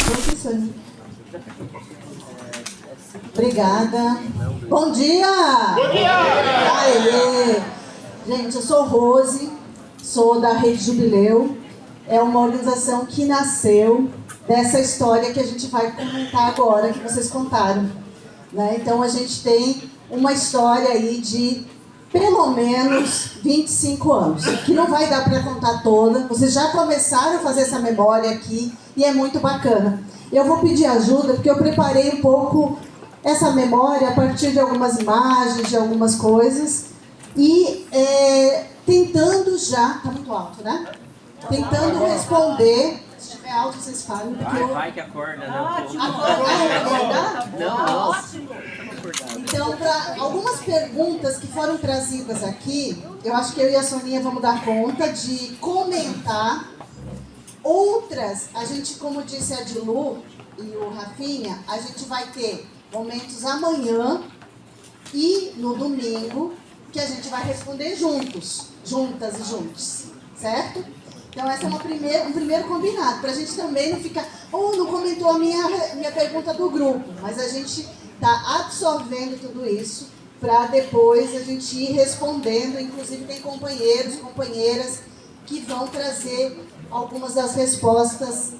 Professor. Obrigada. Bom dia! Bom dia! Aê! Gente, eu sou Rose, sou da Rede Jubileu. É uma organização que nasceu dessa história que a gente vai comentar agora, que vocês contaram. Né? Então, a gente tem uma história aí de pelo menos 25 anos, que não vai dar para contar toda. Vocês já começaram a fazer essa memória aqui e é muito bacana. Eu vou pedir ajuda porque eu preparei um pouco essa memória a partir de algumas imagens, de algumas coisas e tentando já... Está muito alto, né? Tentando responder... Se estiver alto, vocês falam. Vai que acorda, né? Acorda? Não. Então, para algumas perguntas que foram trazidas aqui, eu acho que eu e a Soninha vamos dar conta de comentar. Outras, a gente, como disse a Dilu e o Rafinha, a gente vai ter momentos amanhã e no domingo que a gente vai responder juntas e juntos, certo? Então, esse é um primeiro combinado, para a gente também não ficar... não comentou a minha pergunta do grupo, mas a gente está absorvendo tudo isso para depois a gente ir respondendo. Inclusive, tem companheiros e companheiras que vão trazer algumas das respostas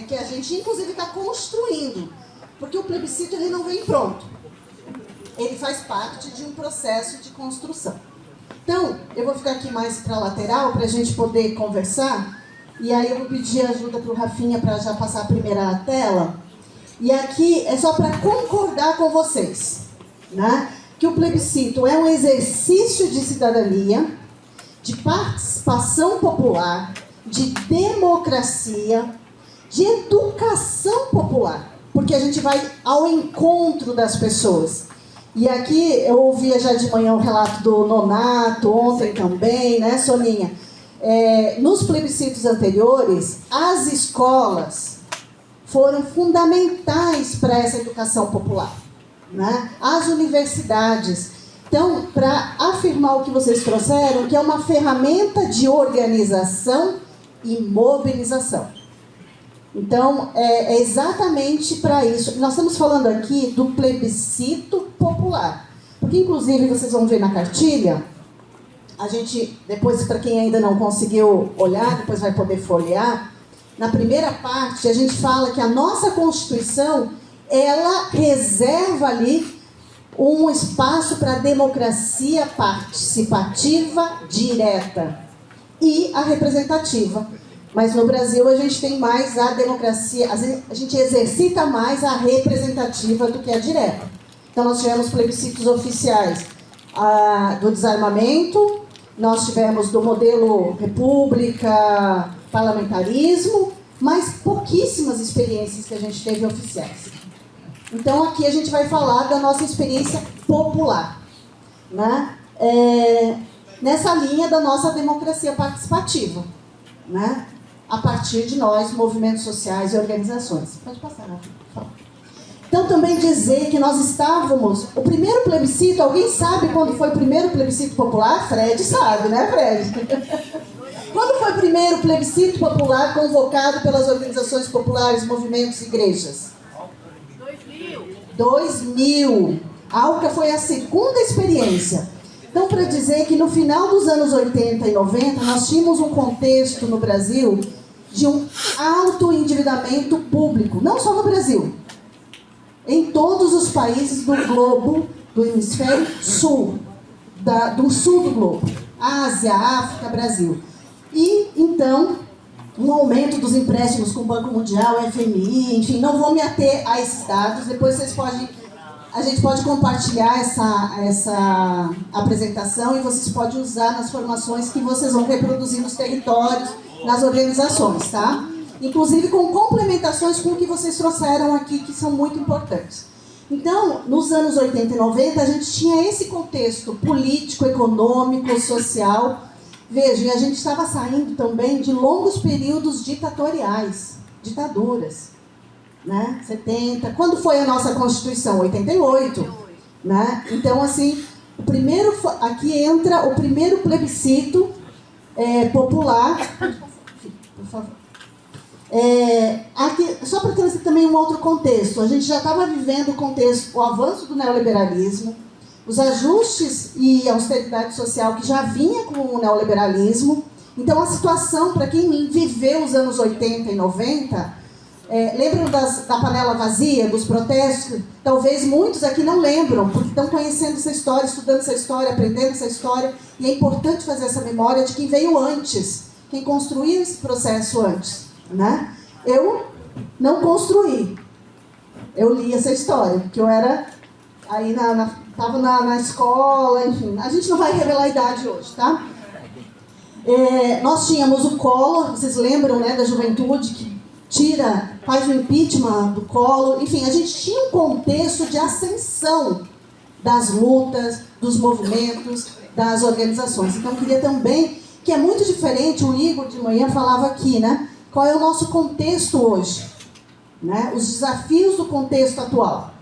que a gente, inclusive, está construindo. Porque o plebiscito ele não vem pronto. Ele faz parte de um processo de construção. Então, eu vou ficar aqui mais para a lateral para a gente poder conversar. E aí eu vou pedir ajuda para o Rafinha para já passar a primeira tela. E aqui é só para concordar com vocês, né? Que o plebiscito é um exercício de cidadania, de participação popular, de democracia, de educação popular. Porque a gente vai ao encontro das pessoas. E aqui eu ouvia já de manhã o relato do Nonato, ontem também, né, Soninha? Nos plebiscitos anteriores, as escolas foram fundamentais para essa educação popular, né? As universidades. Então, para afirmar o que vocês trouxeram, que é uma ferramenta de organização e mobilização. Então, é exatamente para isso. Nós estamos falando aqui do plebiscito popular. Porque, inclusive, vocês vão ver na cartilha, a gente, depois, para quem ainda não conseguiu olhar, depois vai poder folhear, na primeira parte, a gente fala que a nossa Constituição, ela reserva ali um espaço para a democracia participativa direta e a representativa. Mas no Brasil a gente tem mais a democracia, a gente exercita mais a representativa do que a direta. Então nós tivemos plebiscitos oficiais do desarmamento, nós tivemos do modelo república, parlamentarismo, mas pouquíssimas experiências que a gente teve oficiais. Então aqui a gente vai falar da nossa experiência popular, né? Nessa linha da nossa democracia participativa, né? A partir de nós, movimentos sociais e organizações. Pode passar, Rafa, por favor. Então, também dizer que nós estávamos... O primeiro plebiscito, alguém sabe quando foi o primeiro plebiscito popular? Fred sabe, né, Fred? Quando foi o primeiro plebiscito popular convocado pelas organizações populares, movimentos e igrejas? 2000. A ALCA foi a segunda experiência. Então, para dizer que no final dos anos 80 e 90, nós tínhamos um contexto no Brasil de um alto endividamento público, não só no Brasil, em todos os países do globo, do hemisfério sul, do sul do globo, Ásia, África, Brasil. E, então, um aumento dos empréstimos com o Banco Mundial, FMI, enfim, não vou me ater a esses dados, depois a gente pode compartilhar essa apresentação e vocês podem usar nas formações que vocês vão reproduzir nos territórios, nas organizações, tá? Inclusive com complementações com o que vocês trouxeram aqui, que são muito importantes. Então, nos anos 80 e 90, a gente tinha esse contexto político, econômico, social. Vejam, e a gente estava saindo também de longos períodos ditatoriais, ditaduras. Né? 70. Quando foi a nossa Constituição? 88. Né? Então, assim, aqui entra o primeiro plebiscito popular. Por favor. Aqui, só para trazer também um outro contexto, a gente já estava vivendo o avanço do neoliberalismo, os ajustes e austeridade social que já vinha com o neoliberalismo. Então a situação, para quem viveu os anos 80 e 90, lembram da panela vazia, dos protestos? Talvez muitos aqui não lembram, porque estão conhecendo essa história, estudando essa história, aprendendo essa história, e é importante fazer essa memória de quem veio antes, quem construiu esse processo antes, né? Eu não construí, eu li essa história, porque eu era aí estava na escola, enfim. A gente não vai revelar a idade hoje, tá? Nós tínhamos o Collor, vocês lembram, né, da juventude que faz o impeachment do Collor. Enfim, a gente tinha um contexto de ascensão das lutas, dos movimentos, das organizações. Então, eu queria também, que é muito diferente, o Igor de manhã falava aqui, né? Qual é o nosso contexto hoje? Né? Os desafios do contexto atual.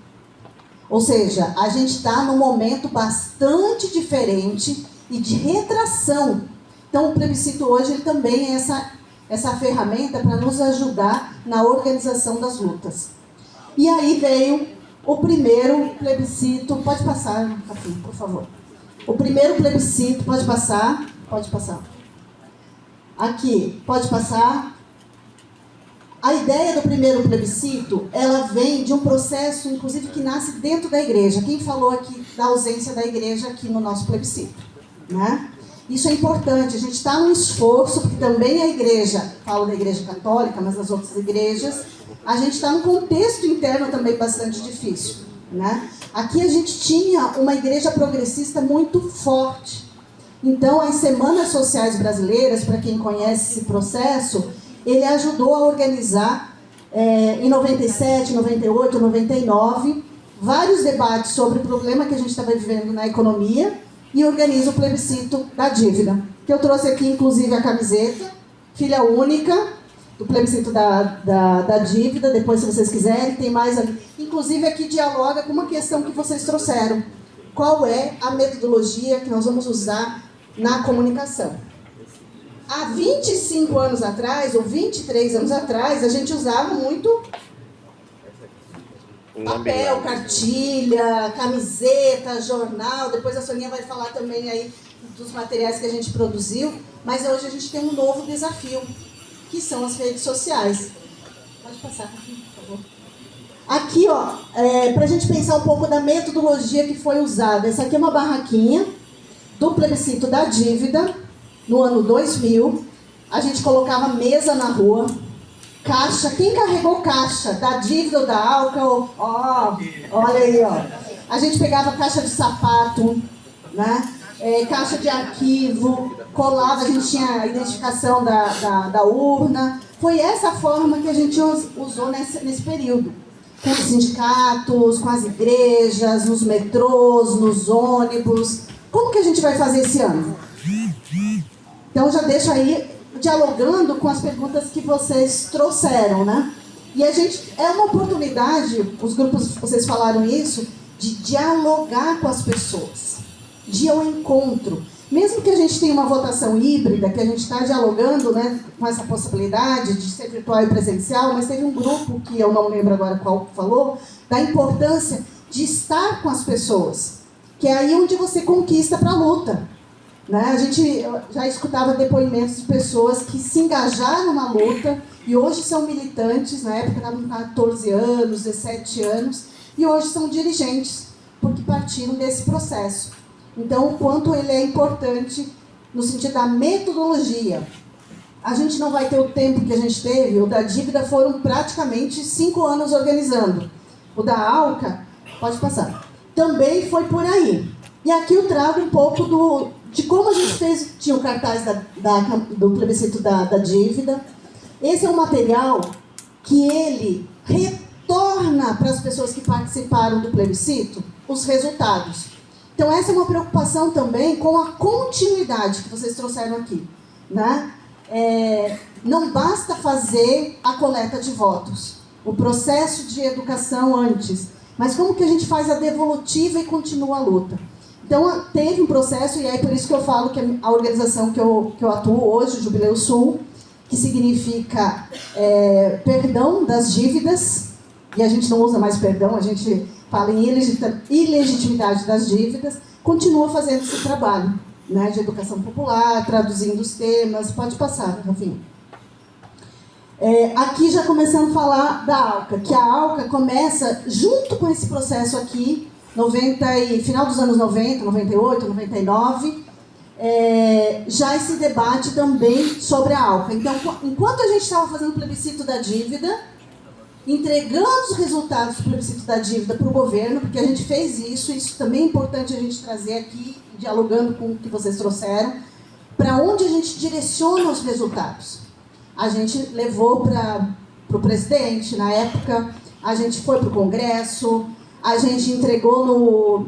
Ou seja, a gente está num momento bastante diferente e de retração. Então, o plebiscito hoje ele também é essa ferramenta para nos ajudar na organização das lutas. E aí veio o primeiro plebiscito. Pode passar, Rafinha, por favor. O primeiro plebiscito, pode passar. Pode passar. Aqui, pode passar. A ideia do primeiro plebiscito, ela vem de um processo, inclusive, que nasce dentro da igreja. Quem falou aqui da ausência da igreja aqui no nosso plebiscito? Né? Isso é importante, a gente está num esforço, porque também a igreja, falo da igreja católica, mas nas outras igrejas, a gente está num contexto interno também bastante difícil. Né? Aqui a gente tinha uma igreja progressista muito forte. Então, as Semanas Sociais Brasileiras, para quem conhece esse processo, ele ajudou a organizar, em 97, 98, 99, vários debates sobre o problema que a gente estava vivendo na economia e organiza o plebiscito da dívida. Que eu trouxe aqui, inclusive, a camiseta, filha única, do plebiscito da dívida. Depois, se vocês quiserem, tem mais ali. Inclusive, aqui dialoga com uma questão que vocês trouxeram. Qual é a metodologia que nós vamos usar na comunicação? Há 25 anos atrás, ou 23 anos atrás, a gente usava muito papel, cartilha, camiseta, jornal. Depois a Soninha vai falar também aí dos materiais que a gente produziu. Mas hoje a gente tem um novo desafio, que são as redes sociais. Pode passar aqui, por favor. Aqui, ó, para a gente pensar um pouco da metodologia que foi usada. Essa aqui é uma barraquinha do plebiscito da dívida. No ano 2000, a gente colocava mesa na rua, caixa. Quem carregou caixa da dívida ou da álcool? Olha aí, ó. A gente pegava caixa de sapato, né? Caixa de arquivo, colava, a gente tinha a identificação da urna. Foi essa forma que a gente usou nesse período. Com os sindicatos, com as igrejas, nos metrôs, nos ônibus. Como que a gente vai fazer esse ano? Então, já deixo aí dialogando com as perguntas que vocês trouxeram, né? E a gente, é uma oportunidade, os grupos, vocês falaram isso, de dialogar com as pessoas, de ir ao encontro. Mesmo que a gente tenha uma votação híbrida, que a gente está dialogando, né, com essa possibilidade de ser virtual e presencial, mas teve um grupo, que eu não lembro agora qual falou, da importância de estar com as pessoas, que é aí onde você conquista para a luta. Né? A gente já escutava depoimentos de pessoas que se engajaram na luta e hoje são militantes, na época estavam com 14 anos, 17 anos, e hoje são dirigentes, porque partiram desse processo. Então, o quanto ele é importante no sentido da metodologia. A gente não vai ter o tempo que a gente teve, o da dívida foram praticamente 5 anos organizando. O da ALCA, pode passar, também foi por aí. E aqui eu trago um pouco de como a gente fez, tinha o cartaz do plebiscito da dívida. Esse é um material que ele retorna para as pessoas que participaram do plebiscito os resultados. Então essa é uma preocupação também com a continuidade que vocês trouxeram aqui. Né? Não basta fazer a coleta de votos, o processo de educação antes, mas como que a gente faz a devolutiva e continua a luta. Então, teve um processo, e é por isso que eu falo que a organização que eu atuo hoje, o Jubileu Sul, que significa perdão das dívidas, e a gente não usa mais perdão, a gente fala em ilegitimidade das dívidas, continua fazendo esse trabalho, né, de educação popular, traduzindo os temas. Pode passar, Rafinha. Aqui já começando a falar da ALCA, que a ALCA começa junto com esse processo aqui, final dos anos 90, 98, 99, já esse debate também sobre a ALCA. Então, enquanto a gente estava fazendo o plebiscito da dívida, entregando os resultados do plebiscito da dívida para o governo, porque a gente fez isso também é importante a gente trazer aqui, dialogando com o que vocês trouxeram, para onde a gente direciona os resultados. A gente levou para o presidente, na época, a gente foi para o Congresso, a gente entregou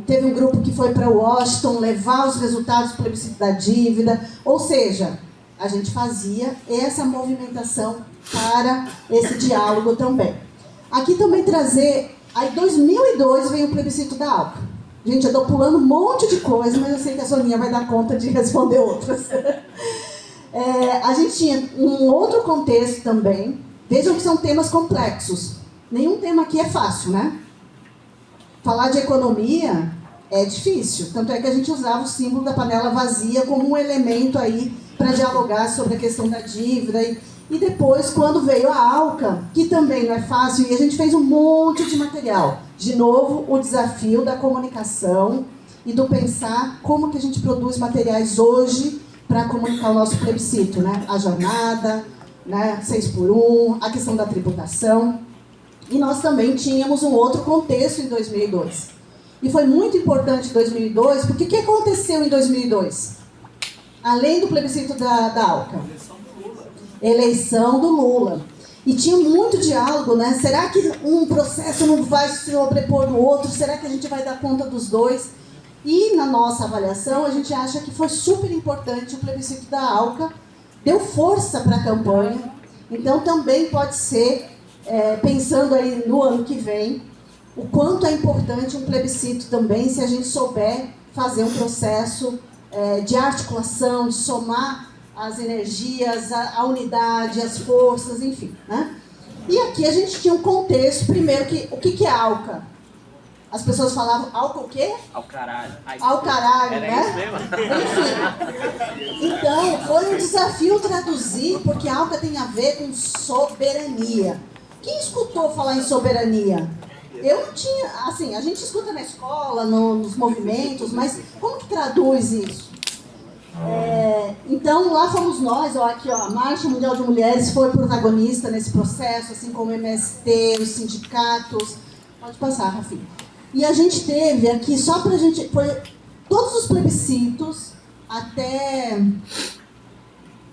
teve um grupo que foi para Washington levar os resultados do plebiscito da dívida, ou seja, a gente fazia essa movimentação para esse diálogo também. Aqui também trazer, aí em 2002 veio o plebiscito da ALCA. Gente, eu estou pulando um monte de coisa, mas eu sei que a Soninha vai dar conta de responder outras. A gente tinha um outro contexto também. Vejam que são temas complexos. Nenhum tema aqui é fácil, né? Falar de economia é difícil. Tanto é que a gente usava o símbolo da panela vazia como um elemento aí para dialogar sobre a questão da dívida. E depois, quando veio a ALCA, que também não é fácil, e a gente fez um monte de material. De novo, o desafio da comunicação e do pensar como que a gente produz materiais hoje para comunicar o nosso plebiscito, né? A jornada, né? 6x1, a questão da tributação. E nós também tínhamos um outro contexto em 2002. E foi muito importante em 2002, porque o que aconteceu em 2002? Além do plebiscito da ALCA? Eleição do Lula. E tinha muito diálogo, né? Será que um processo não vai se sobrepor no outro? Será que a gente vai dar conta dos dois? E na nossa avaliação, a gente acha que foi super importante o plebiscito da ALCA, deu força para a campanha. Então também pode ser, pensando aí no ano que vem, o quanto é importante um plebiscito também, se a gente souber fazer um processo de articulação, de somar as energias, a unidade, as forças, enfim, né? E aqui a gente tinha um contexto, primeiro, o que é ALCA? As pessoas falavam, ALCA o quê? Ao caralho. Ao caralho, era né? Isso mesmo? Enfim. Então, foi um desafio traduzir, porque ALCA tem a ver com soberania. Quem escutou falar em soberania? Eu não tinha, assim, a gente escuta na escola, nos movimentos, mas como que traduz isso? Então, lá fomos nós, aqui, a Marcha Mundial de Mulheres foi protagonista nesse processo, assim como o MST, os sindicatos. Pode passar, Rafinha. E a gente teve aqui, só pra gente, foi todos os plebiscitos, até,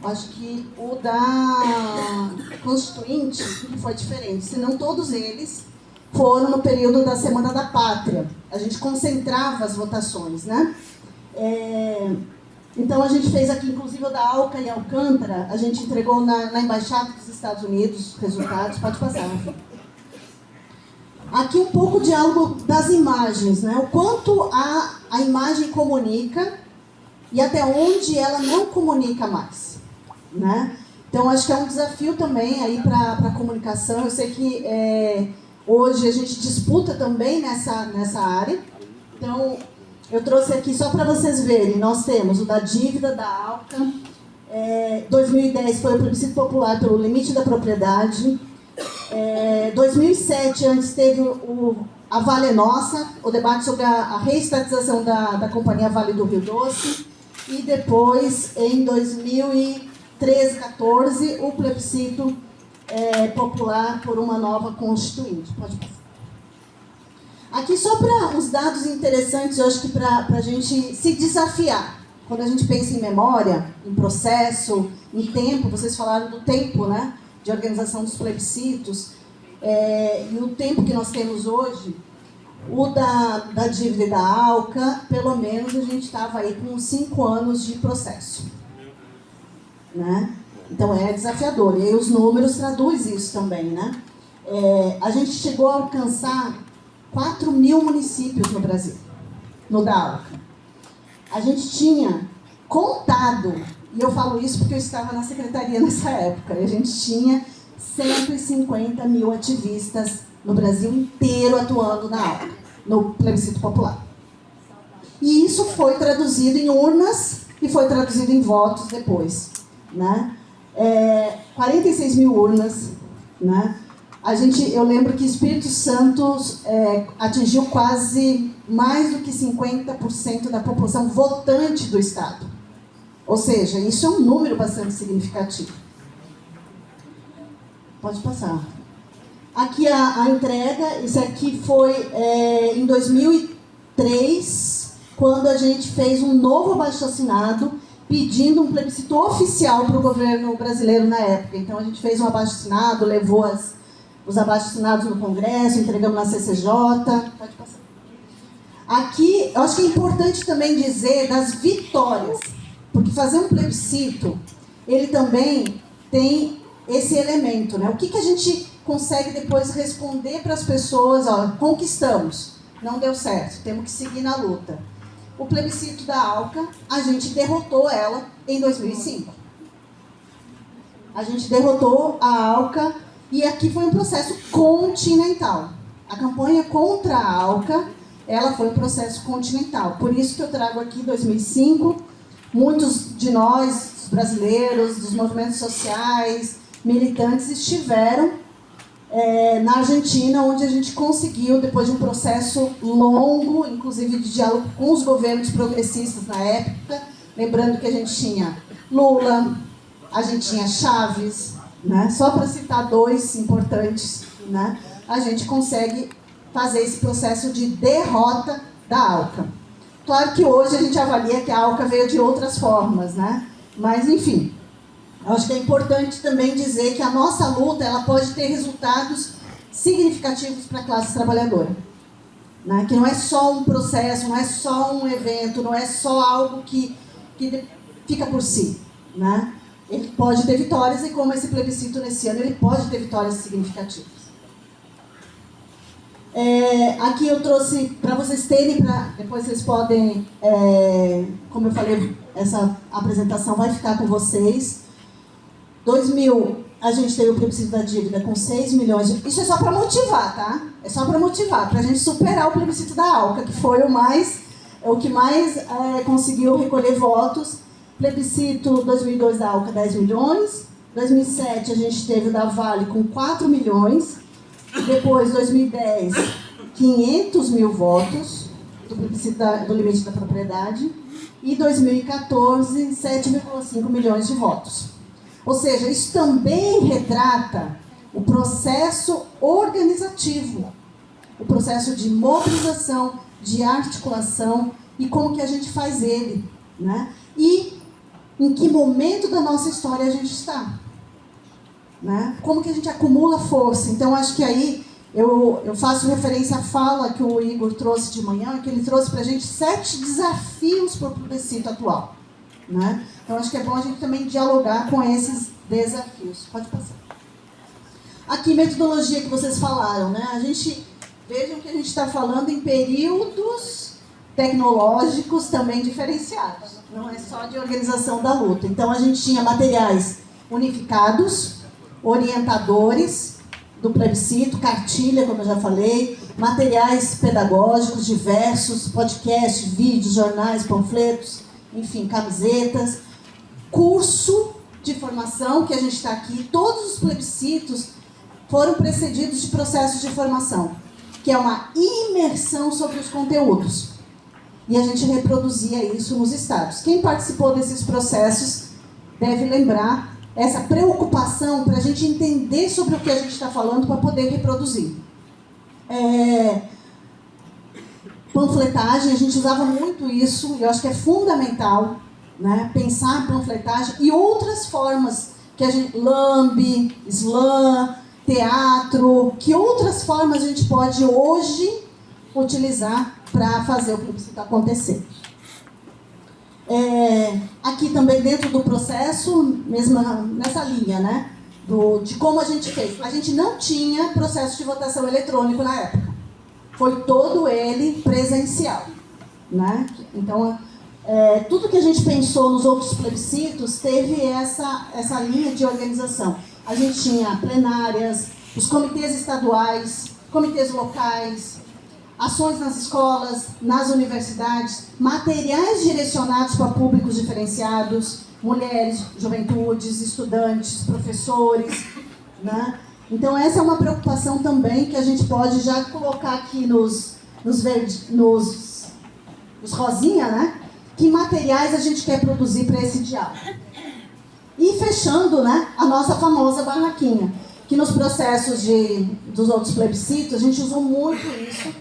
acho que o da Constituinte, que foi diferente, senão todos eles foram no período da Semana da Pátria. A gente concentrava as votações, né? Então, a gente fez aqui, inclusive, o da ALCA e Alcântara, a gente entregou na Embaixada dos Estados Unidos os resultados. Pode passar, Rafinha. Aqui um pouco de algo das imagens, né? O quanto a imagem comunica e até onde ela não comunica mais, né? Então, acho que é um desafio também aí para a comunicação. Eu sei que hoje a gente disputa também nessa área. Então, eu trouxe aqui só para vocês verem. Nós temos o da dívida, da ALCA. 2010 foi o plebiscito popular pelo limite da propriedade. 2007, antes teve a Vale é Nossa, o debate sobre a reestatização da Companhia Vale do Rio Doce. E depois, em 2013, 14, o plebiscito popular por uma nova Constituinte. Pode passar. Aqui só para uns dados interessantes, eu acho que para a gente se desafiar. Quando a gente pensa em memória, em processo, em tempo, vocês falaram do tempo, né? De organização dos plebiscitos, e o tempo que nós temos hoje, o da dívida e da ALCA, pelo menos a gente estava aí com 5 anos de processo, né? Então é desafiador, e aí os números traduzem isso também, né? A gente chegou a alcançar 4.000 municípios no Brasil, no da ALCA. A gente tinha contado E eu falo isso porque eu estava na secretaria nessa época. E a gente tinha 150 mil ativistas no Brasil inteiro atuando na ALCA, no plebiscito popular. E isso foi traduzido em urnas e foi traduzido em votos depois, né? 46 mil urnas, né? Eu lembro que Espírito Santo atingiu quase mais do que 50% da população votante do estado. Ou seja, isso é um número bastante significativo. Pode passar. Aqui a entrega, isso aqui foi em 2003, quando a gente fez um novo abaixo-assinado pedindo um plebiscito oficial para o governo brasileiro na época. Então a gente fez um abaixo-assinado, levou os abaixo-assinados no Congresso, entregamos na CCJ. Pode passar. Aqui, eu acho que é importante também dizer das vitórias, porque fazer um plebiscito, ele também tem esse elemento, né? O que a gente consegue depois responder para as pessoas? Ó, conquistamos, não deu certo, temos que seguir na luta. O plebiscito da ALCA, a gente derrotou ela em 2005. A gente derrotou a ALCA e aqui foi um processo continental. A campanha contra a ALCA, ela foi um processo continental. Por isso que eu trago aqui 2005, muitos de nós, brasileiros, dos movimentos sociais, militantes, estiveram na Argentina, onde a gente conseguiu, depois de um processo longo, inclusive de diálogo com os governos progressistas na época, lembrando que a gente tinha Lula, a gente tinha Chaves, né? Só para citar dois importantes, né? A gente consegue fazer esse processo de derrota da ALCA. Claro que hoje a gente avalia que a ALCA veio de outras formas, né? Mas, enfim, eu acho que é importante também dizer que a nossa luta ela pode ter resultados significativos para a classe trabalhadora, né? Que não é só um processo, não é só um evento, não é só algo que fica por si, né? Ele pode ter vitórias e como esse plebiscito nesse ano, ele pode ter vitórias significativas. Aqui eu trouxe para vocês terem, depois vocês podem, como eu falei, essa apresentação vai ficar com vocês. 2000, a gente teve o plebiscito da dívida com 6 milhões de... Isso é só para motivar, tá? É só para motivar, para a gente superar o plebiscito da ALCA, que foi o que mais conseguiu recolher votos. Plebiscito 2002 da ALCA, 10 milhões. 2007, a gente teve o da Vale com 4 milhões. Depois, 2010, 500 mil votos do plebiscito do limite da propriedade. E 2014, 7,5 milhões de votos. Ou seja, isso também retrata o processo organizativo, o processo de mobilização, de articulação e como que a gente faz ele, né? E em que momento da nossa história a gente está, né? Como que a gente acumula força. Então, acho que aí eu faço referência à fala que o Igor trouxe de manhã, que ele trouxe para a gente 7 desafios para o plebiscito atual, né? Então, acho que é bom a gente também dialogar com esses desafios. Pode passar. Aqui, metodologia que vocês falaram, né? Vejam que a gente está falando em períodos tecnológicos também diferenciados. Não é só de organização da luta. Então, a gente tinha materiais unificados, orientadores do plebiscito, cartilha, como eu já falei, materiais pedagógicos diversos, podcasts, vídeos, jornais, panfletos, enfim, camisetas, curso de formação, que a gente está aqui. Todos os plebiscitos foram precedidos de processos de formação, que é uma imersão sobre os conteúdos. E a gente reproduzia isso nos estados. Quem participou desses processos deve lembrar essa preocupação para a gente entender sobre o que a gente está falando para poder reproduzir. Panfletagem, a gente usava muito isso, e eu acho que é fundamental, né, pensar em panfletagem e outras formas que a gente... Lambe, slam, teatro, que outras formas a gente pode hoje utilizar para fazer o plebiscito acontecer. Aqui também dentro do processo, mesmo nessa linha, né, de como a gente fez. A gente não tinha processo de votação eletrônico na época. Foi todo ele presencial, né? Então, tudo que a gente pensou nos outros plebiscitos teve essa linha de organização. A gente tinha plenárias, os comitês estaduais, comitês locais, ações nas escolas, nas universidades, materiais direcionados para públicos diferenciados, mulheres, juventudes, estudantes, professores, né? Então essa é uma preocupação também que a gente pode já colocar aqui nos rosinha, né? Que materiais a gente quer produzir para esse diálogo. E fechando, né, a nossa famosa barraquinha, que nos processos dos outros plebiscitos a gente usou muito isso,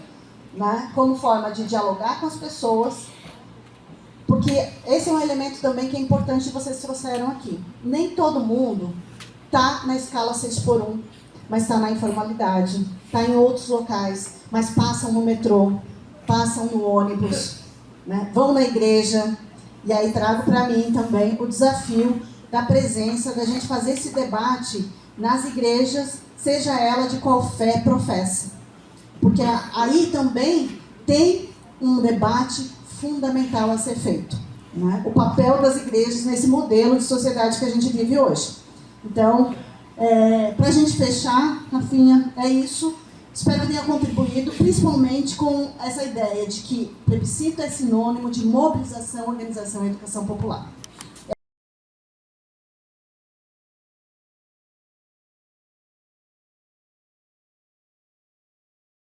né, como forma de dialogar com as pessoas, porque esse é um elemento também que é importante que vocês trouxeram aqui. Nem todo mundo está na escala 6x1, mas está na informalidade, está em outros locais, mas passam no metrô, passam no ônibus, né, vão na igreja. E aí trago para mim também o desafio da presença, da gente fazer esse debate nas igrejas, seja ela de qual fé professa. Porque aí também tem um debate fundamental a ser feito, né? O papel das igrejas nesse modelo de sociedade que a gente vive hoje. Então, para a gente fechar, Rafinha, é isso. Espero que tenha contribuído, principalmente com essa ideia de que plebiscito é sinônimo de mobilização, organização e educação popular.